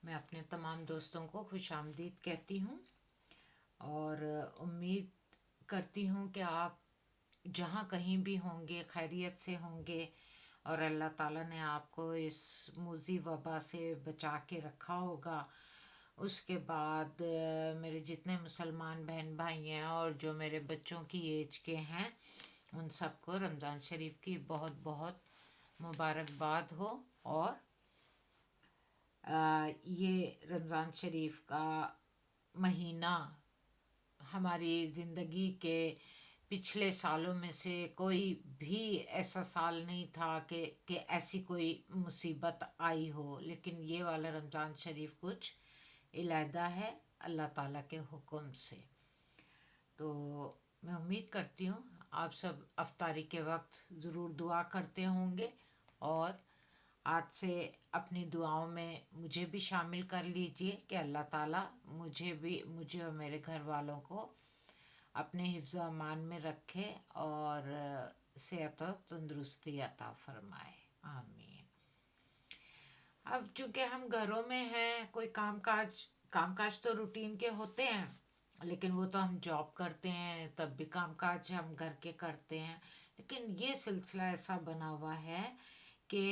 मैं अपने तमाम दोस्तों को खुशामदीद कहती हूँ और उम्मीद करती हूँ कि आप जहाँ कहीं भी होंगे खैरियत से होंगे और अल्लाह ताला ने आपको इस मूज़ी वबा से बचा के रखा होगा। उसके बाद मेरे जितने मुसलमान बहन भाई हैं और जो मेरे बच्चों की एज के हैं उन सबको रमज़ान शरीफ की बहुत बहुत मुबारकबाद हो। और ये रमज़ान शरीफ का महीना हमारी ज़िंदगी के पिछले सालों में से कोई भी ऐसा साल नहीं था कि ऐसी कोई मुसीबत आई हो, लेकिन ये वाला रमज़ान शरीफ कुछ इलादा है अल्लाह ताला के हुक्म से। तो मैं उम्मीद करती हूँ आप सब अफ्तारी के वक्त ज़रूर दुआ करते होंगे और आज से अपनी दुआओं में मुझे भी शामिल कर लीजिए कि अल्लाह ताला मुझे और मेरे घर वालों को अपने हिफ्ज़ व अमान में रखे और सेहत और तंदुरुस्ती अता फरमाए। आमीन। अब चूँकि हम घरों में हैं, कोई कामकाज तो रूटीन के होते हैं, लेकिन वो तो हम जॉब करते हैं तब भी कामकाज हम घर के करते हैं। लेकिन ये सिलसिला ऐसा बना हुआ है कि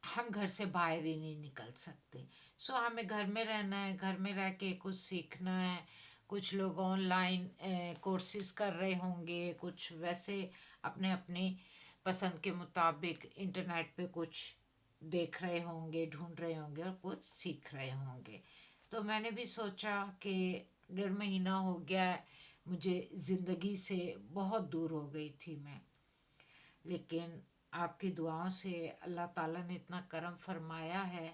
हम घर से बाहर ही नहीं निकल सकते। सो हमें घर में रहना है, घर में रह के कुछ सीखना है। कुछ लोग ऑनलाइन कोर्सेज कर रहे होंगे, कुछ वैसे अपने अपनी पसंद के मुताबिक इंटरनेट पे कुछ देख रहे होंगे, ढूंढ रहे होंगे और कुछ सीख रहे होंगे। तो मैंने भी सोचा कि 1.5 महीना हो गया है, मुझे ज़िंदगी से बहुत दूर हो गई थी मैं, लेकिन आपकी दुआओं से अल्लाह ताला ने इतना करम फरमाया है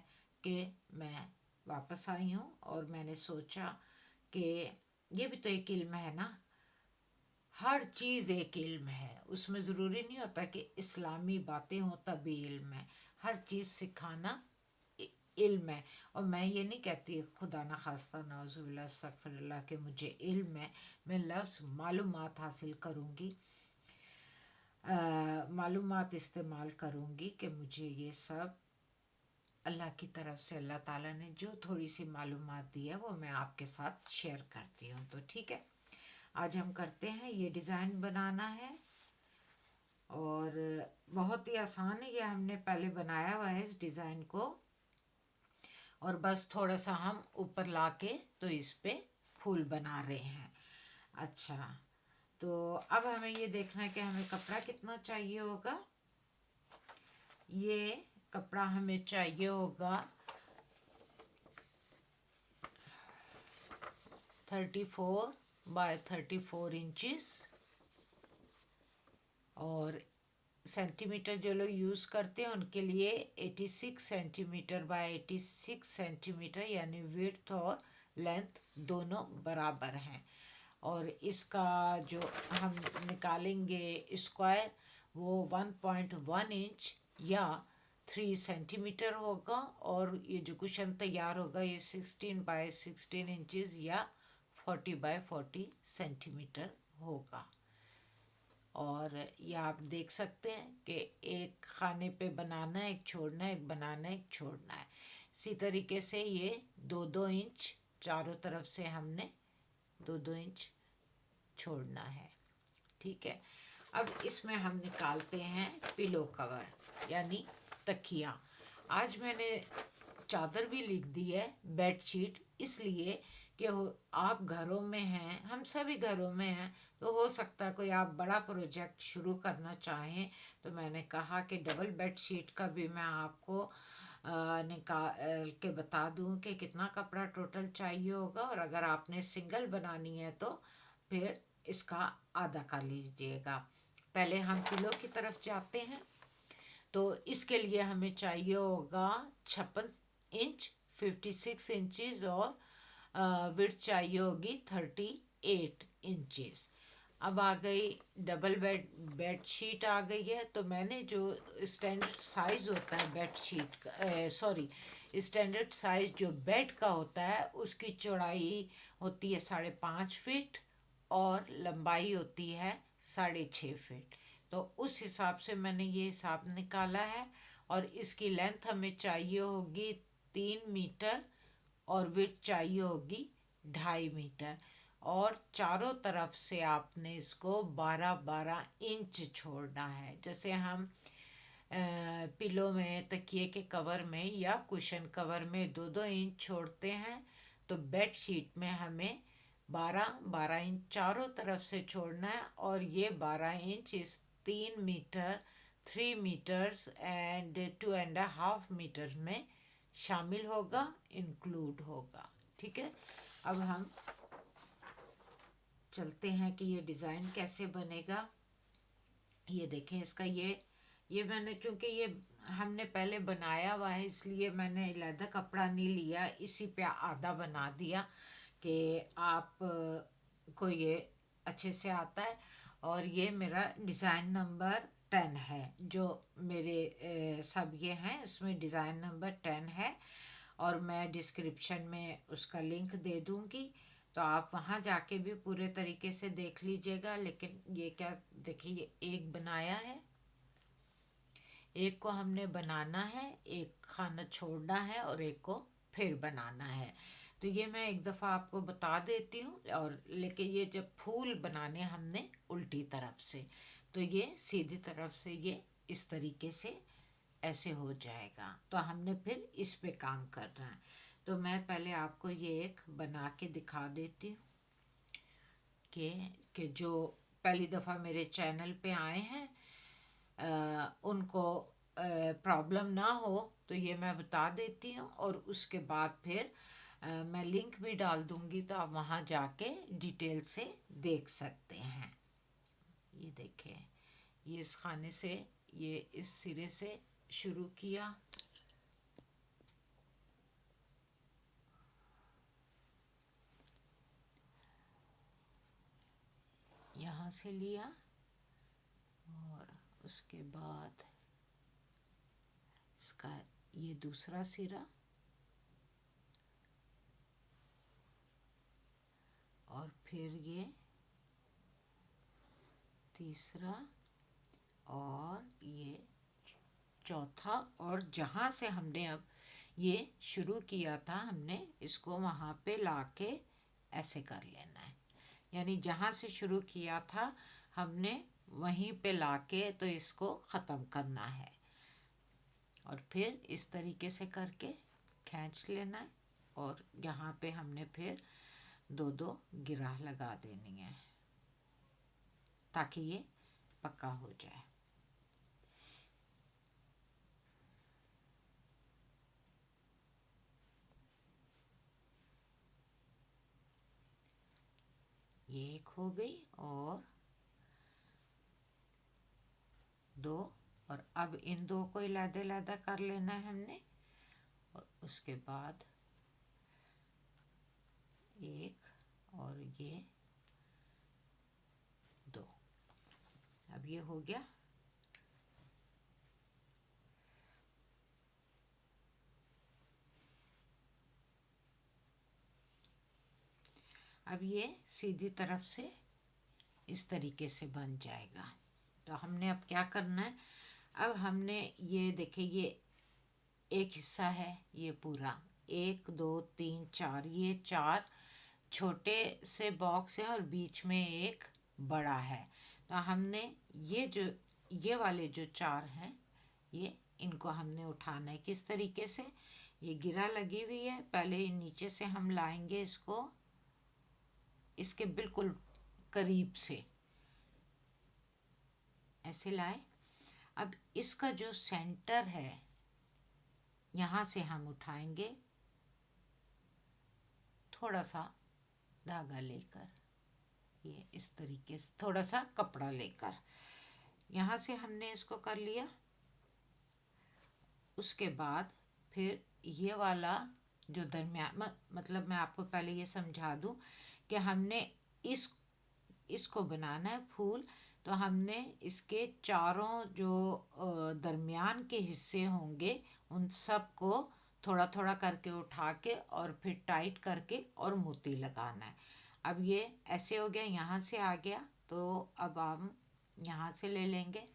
कि मैं वापस आई हूँ। और मैंने सोचा कि ये भी तो एक इल्म है ना, हर चीज़ एक इल्म है, उसमें ज़रूरी नहीं होता कि इस्लामी बातें हों तभी इल्म है। हर चीज़ सिखाना इल्म है। और मैं ये नहीं कहती खुदा न खास्ता नाउज़ुबिल्लाह अस्तगफिरुल्लाह कि मुझे इल्म है। मैं लफ्ज़ मालूमात हासिल करूँगी, मालूमात इस्तेमाल करूँगी कि मुझे ये सब अल्लाह की तरफ से अल्लाह ताला ने जो थोड़ी सी मालूमात दी है वो मैं आपके साथ शेयर करती हूँ। तो ठीक है, आज हम करते हैं, ये डिज़ाइन बनाना है और बहुत ही आसान है। ये हमने पहले बनाया हुआ है इस डिज़ाइन को, और बस थोड़ा सा हम ऊपर ला के तो इस पे फूल बना रहे हैं। अच्छा, तो अब हमें ये देखना है कि हमें कपड़ा कितना चाहिए होगा। ये कपड़ा हमें चाहिए होगा 34 by 34 इंचज़, और सेंटीमीटर जो लोग यूज़ करते हैं उनके लिए 86 सेंटीमीटर by 86 सेंटीमीटर, यानी विड्थ और लेंथ दोनों बराबर हैं। और इसका जो हम निकालेंगे स्क्वायर वो 1.1 इंच या 3 सेंटीमीटर होगा, और ये जो कुशन तैयार होगा ये 16 by 16 इंचज़ या 40 by 40 सेंटीमीटर होगा। और ये आप देख सकते हैं कि एक खाने पे बनाना है, एक छोड़ना है, एक बनाना है, एक छोड़ना है। इसी तरीके से ये 2-2 इंच चारों तरफ से हमने 2-2 इंच छोड़ना है। ठीक है, अब इसमें हम निकालते हैं पिलो कवर यानी तकिया। आज मैंने चादर भी लिख दी है बेडशीट, इसलिए कि आप घरों में हैं, हम सभी घरों में हैं, तो हो सकता है कोई आप बड़ा प्रोजेक्ट शुरू करना चाहें। तो मैंने कहा कि डबल बेडशीट का भी मैं आपको निकाल के बता दूं कि कितना कपड़ा टोटल चाहिए होगा, और अगर आपने सिंगल बनानी है तो फिर इसका आधा कर लीजिएगा। पहले हम पिलो की तरफ जाते हैं। तो इसके लिए हमें चाहिए होगा 56 इंच, 56 इंचज़, और विड्थ चाहिए होगी 38 इंचज़। अब आ गई डबल बेड शीट आ गई है। तो मैंने जो स्टैंडर्ड साइज़ होता है बेड शीट का, सॉरी, स्टैंडर्ड साइज़ जो बेड का होता है उसकी चौड़ाई होती है 5.5 फीट और लंबाई होती है 6.5 फीट। तो उस हिसाब से मैंने ये हिसाब निकाला है। और इसकी लेंथ हमें चाहिए होगी 3 मीटर और विड्थ चाहिए होगी 2.5 मीटर। और चारों तरफ से आपने इसको 12-12 इंच छोड़ना है। जैसे हम पिलो में, तकिए के कवर में या कुशन कवर में 2-2 इंच छोड़ते हैं, तो बेड शीट में हमें 12-12 इंच चारों तरफ से छोड़ना है। और ये 12 इंच इस 3 मीटर, 3 मीटर्स एंड 2.5 मीटर में शामिल होगा, इंक्लूड होगा। ठीक है, अब हम चलते हैं कि ये डिज़ाइन कैसे बनेगा। ये देखें, इसका ये मैंने, चूँकि ये हमने पहले बनाया हुआ है, इसलिए मैंने अलहदा कपड़ा नहीं लिया, इसी पे आधा बना दिया कि आप को ये अच्छे से आता है। और ये मेरा डिज़ाइन नंबर 10 है, जो मेरे सब ये हैं, इसमें डिज़ाइन नंबर 10 है। और मैं डिस्क्रिप्शन में उसका लिंक दे दूँगी, तो आप वहाँ जाके भी पूरे तरीके से देख लीजिएगा। लेकिन ये क्या, देखिए, ये एक बनाया है, एक को हमने बनाना है, एक खाना छोड़ना है और एक को फिर बनाना है। तो ये मैं एक दफ़ा आपको बता देती हूँ। और लेकिन ये जब फूल बनाने हमने उल्टी तरफ से, तो ये सीधी तरफ से ये इस तरीके से ऐसे हो जाएगा। तो हमने फिर इस पे काम करना है। तो मैं पहले आपको ये एक बना के दिखा देती हूँ कि जो पहली दफ़ा मेरे चैनल पे आए हैं उनको प्रॉब्लम ना हो, तो ये मैं बता देती हूँ। और उसके बाद फिर मैं लिंक भी डाल दूँगी, तो आप वहाँ जाके डिटेल से देख सकते हैं। ये देखें, ये इस खाने से, ये इस सिरे से शुरू किया, यहाँ से लिया, और उसके बाद इसका ये दूसरा सिरा, और फिर ये तीसरा, और ये चौथा। और जहाँ से हमने अब ये शुरू किया था, हमने इसको वहाँ पे लाके ऐसे कर लेना है। यानी जहाँ से शुरू किया था हमने वहीं पे लाके तो इसको ख़त्म करना है। और फिर इस तरीके से करके खींच लेना है, और यहाँ पे हमने फिर 2-2 गिराह लगा देनी है, ताकि ये पक्का हो जाए। ये एक हो गई, और 2। और अब इन 2 को अलग-अलग कर लेना है हमने। और उसके बाद 1 और ये 2। अब ये हो गया। अब ये सीधी तरफ से इस तरीके से बन जाएगा। तो हमने अब क्या करना है, अब हमने ये देखिए, ये एक हिस्सा है, ये पूरा 1 2 3 4, ये 4 छोटे से बॉक्स हैं और बीच में एक बड़ा है। तो हमने ये वाले जो 4 हैं, ये इनको हमने उठाना है। किस तरीके से, ये गिरा लगी हुई है, पहले नीचे से हम लाएंगे इसको, इसके बिल्कुल करीब से ऐसे लाए। अब इसका जो सेंटर है, यहाँ से हम उठाएंगे, थोड़ा सा धागा लेकर, ये इस तरीके से थोड़ा सा कपड़ा लेकर यहाँ से हमने इसको कर लिया। उसके बाद फिर ये वाला जो दरमियान, मतलब मैं आपको पहले ये समझा दूँ कि हमने इसको बनाना है फूल। तो हमने इसके चारों जो दरमियान के हिस्से होंगे, उन सब को थोड़ा थोड़ा करके उठा के और फिर टाइट करके और मोती लगाना है। अब ये ऐसे हो गया, यहाँ से आ गया, तो अब हम यहाँ से ले लेंगे,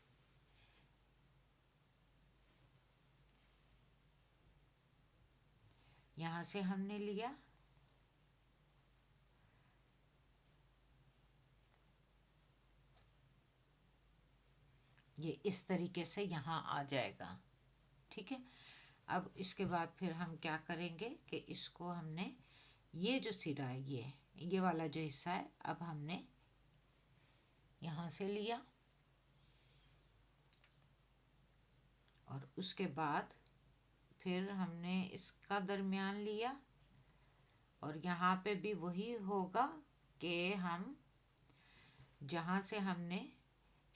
यहाँ से हमने लिया, ये इस तरीके से यहाँ आ जाएगा। ठीक है। अब इसके बाद फिर हम क्या करेंगे कि इसको हमने ये जो सिरा है, ये वाला जो हिस्सा है, अब हमने यहाँ से लिया और उसके बाद फिर हमने इसका दरमियान लिया और यहाँ पे भी वही होगा कि हम जहाँ से हमने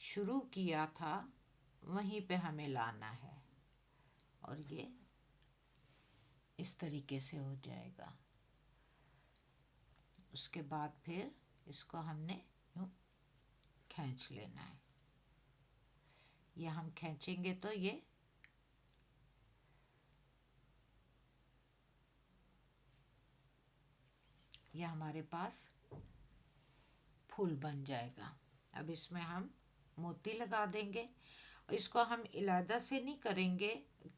शुरू किया था वहीं पे हमें लाना है और ये इस तरीके से हो जाएगा। उसके बाद फिर इसको हमने यूँ खींच लेना है। ये हम खींचेंगे तो ये हमारे पास फूल बन जाएगा। अब इसमें हम मोती लगा देंगे। इसको हम इलादा से नहीं करेंगे,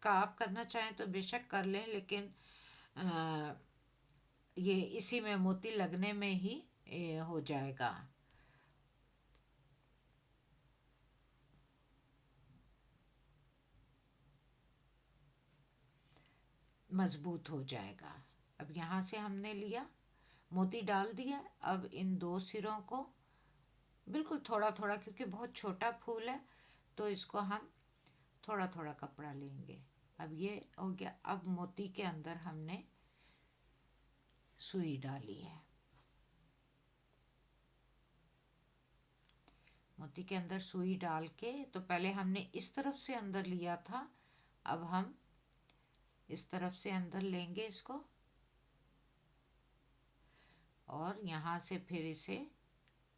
का आप करना चाहें तो बेशक कर लें, लेकिन ये इसी में मोती लगने में ही हो जाएगा। मजबूत हो जाएगा। अब यहाँ से हमने लिया, मोती डाल दिया। अब इन दो सिरों को बिल्कुल थोड़ा थोड़ा, क्योंकि बहुत छोटा फूल है तो इसको हम थोड़ा थोड़ा कपड़ा लेंगे। अब ये हो गया। अब मोती के अंदर हमने सुई डाली है। मोती के अंदर सुई डाल के, तो पहले हमने इस तरफ से अंदर लिया था, अब हम इस तरफ से अंदर लेंगे इसको और यहाँ से फिर इसे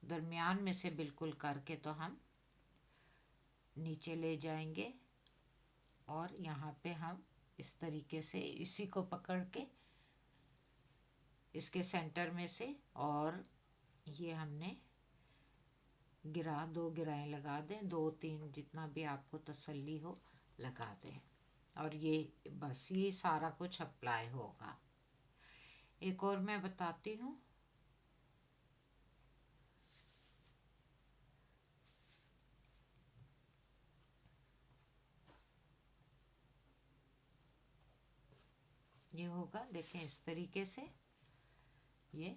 दरमियान में से बिल्कुल करके तो हम नीचे ले जाएंगे और यहाँ पे हम इस तरीके से इसी को पकड़ के इसके सेंटर में से, और ये हमने दो गिराएं लगा दें, 2-3 जितना भी आपको तसल्ली हो लगा दें और ये बस ये सारा कुछ अप्लाई होगा। एक और मैं बताती हूँ। ये होगा, देखें इस तरीके से, ये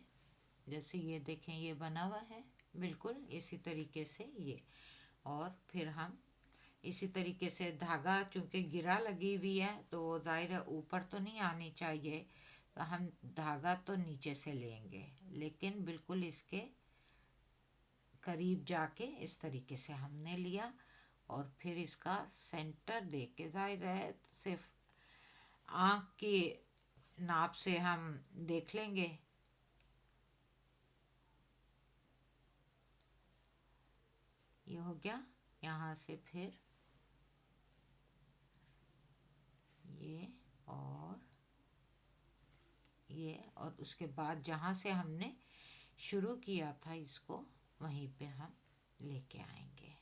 जैसे ये देखें ये बना हुआ है बिल्कुल इसी तरीके से ये। और फिर हम इसी तरीके से धागा, चूँकि गिरा लगी हुई है तो ज़ाहिर है ऊपर तो नहीं आनी चाहिए, तो हम धागा तो नीचे से लेंगे, लेकिन बिल्कुल इसके करीब जाके इस तरीके से हमने लिया और फिर इसका सेंटर देख के, ज़ाहिर है सिर्फ आँख की नाप से हम देख लेंगे। ये हो गया। यहाँ से फिर ये और ये, और उसके बाद जहाँ से हमने शुरू किया था इसको वहीं पे हम लेके आएंगे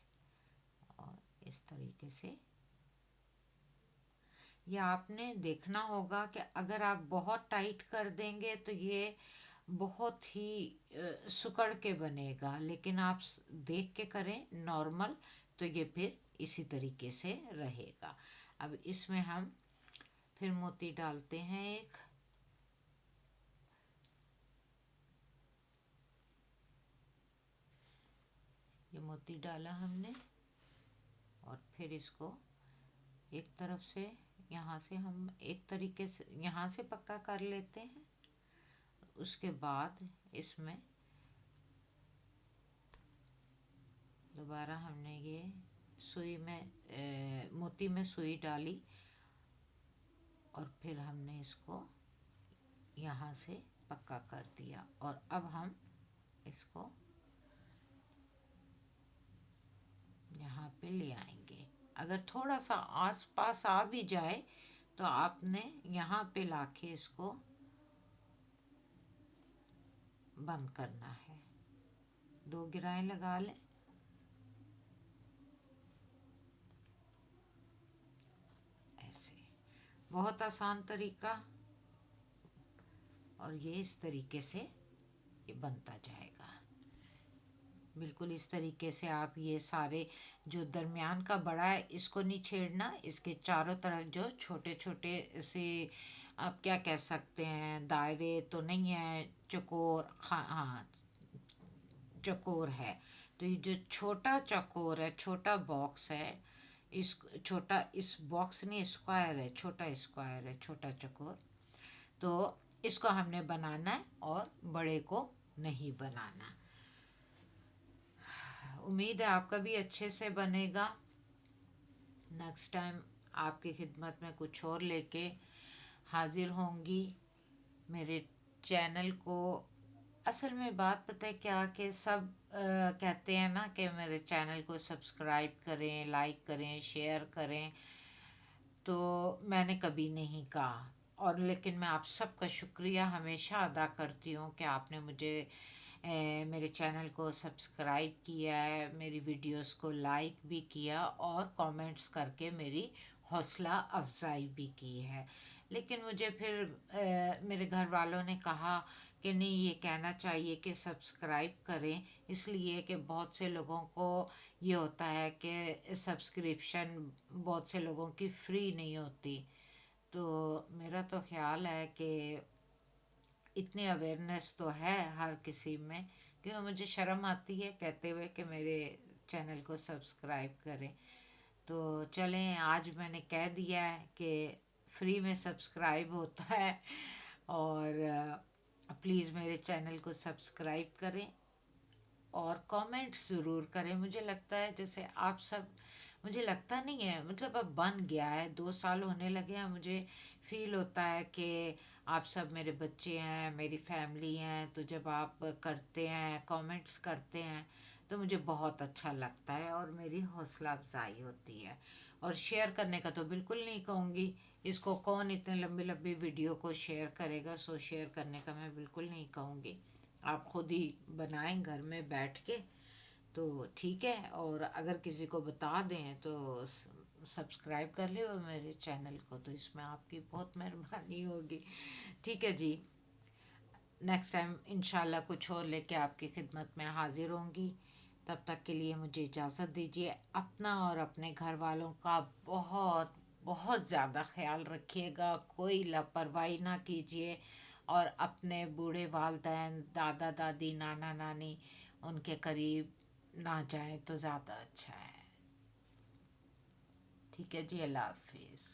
और इस तरीके से। ये आपने देखना होगा कि अगर आप बहुत टाइट कर देंगे तो ये बहुत ही सुकड़ के बनेगा, लेकिन आप देख के करें नॉर्मल तो ये फिर इसी तरीके से रहेगा। अब इसमें हम फिर मोती डालते हैं एक, ये मोती डाला हमने और फिर इसको एक तरफ से यहाँ से हम एक तरीके से यहाँ से पक्का कर लेते हैं। उसके बाद इसमें दोबारा हमने ये सुई में मोती में सुई डाली और फिर हमने इसको यहाँ से पक्का कर दिया और अब हम इसको यहाँ पे ले आएंगे। अगर थोड़ा सा आसपास आ भी जाए तो आपने यहाँ पे लाके इसको बंद करना है। 2 गिराएं लगा लें। ऐसे बहुत आसान तरीका। और ये इस तरीके से ये बनता जाएगा। बिल्कुल इस तरीके से आप ये सारे जो दरमियान का बड़ा है इसको नहीं छेड़ना, इसके चारों तरफ जो छोटे छोटे से आप क्या कह सकते हैं, दायरे तो नहीं है, चकोर, हाँ चकोर है। तो ये जो छोटा चकोर है, छोटा बॉक्स है, इस छोटा, इस बॉक्स नहीं, स्क्वायर है, छोटा स्क्वायर है, छोटा चकोर, तो इसको हमने बनाना है और बड़े को नहीं बनाना। उम्मीद है आपका भी अच्छे से बनेगा। नेक्स्ट टाइम आपकी खिदमत में कुछ और लेके हाजिर होंगी। मेरे चैनल को, असल में बात पता है क्या, कि सब कहते हैं ना कि मेरे चैनल को सब्सक्राइब करें, लाइक करें, शेयर करें, तो मैंने कभी नहीं कहा। और लेकिन मैं आप सबका शुक्रिया हमेशा अदा करती हूँ कि आपने मुझे मेरे चैनल को सब्सक्राइब किया है, मेरी वीडियोस को लाइक भी किया और कमेंट्स करके मेरी हौसला अफजाई भी की है। लेकिन मुझे फिर मेरे घर वालों ने कहा कि नहीं, ये कहना चाहिए कि सब्सक्राइब करें, इसलिए कि बहुत से लोगों को ये होता है कि सब्सक्रिप्शन बहुत से लोगों की फ्री नहीं होती। तो मेरा तो ख्याल है कि इतनी अवेयरनेस तो है हर किसी में, क्योंकि मुझे शर्म आती है कहते हुए कि मेरे चैनल को सब्सक्राइब करें। तो चलें, आज मैंने कह दिया है कि फ्री में सब्सक्राइब होता है, और प्लीज़ मेरे चैनल को सब्सक्राइब करें और कमेंट्स ज़रूर करें। मुझे लगता है जैसे आप सब, मुझे लगता नहीं है, मतलब अब बन गया है, 2 साल होने लगे हैं, मुझे फील होता है कि आप सब मेरे बच्चे हैं, मेरी फैमिली हैं। तो जब आप करते हैं, कमेंट्स करते हैं, तो मुझे बहुत अच्छा लगता है और मेरी हौसला अफजाई होती है। और शेयर करने का तो बिल्कुल नहीं कहूँगी, इसको कौन इतने लंबी लंबी वीडियो को शेयर करेगा, सो शेयर करने का मैं बिल्कुल नहीं कहूँगी। आप खुद ही बनाएं घर में बैठ के, तो ठीक है। और अगर किसी को बता दें तो सब्सक्राइब कर ले मेरे चैनल को, तो इसमें आपकी बहुत मेहरबानी होगी। ठीक है जी, नेक्स्ट टाइम इंशाल्लाह कुछ और लेके आपकी खिदमत में हाजिर होंगी। तब तक के लिए मुझे इजाज़त दीजिए। अपना और अपने घर वालों का बहुत बहुत ज़्यादा ख्याल रखिएगा, कोई लापरवाही ना कीजिए, और अपने बूढ़े वालदैन, दादा दादी, नाना नानी, उनके करीब ना जाएं तो ज़्यादा अच्छा है। ठीक है जी, अल्लाह हाफिज़।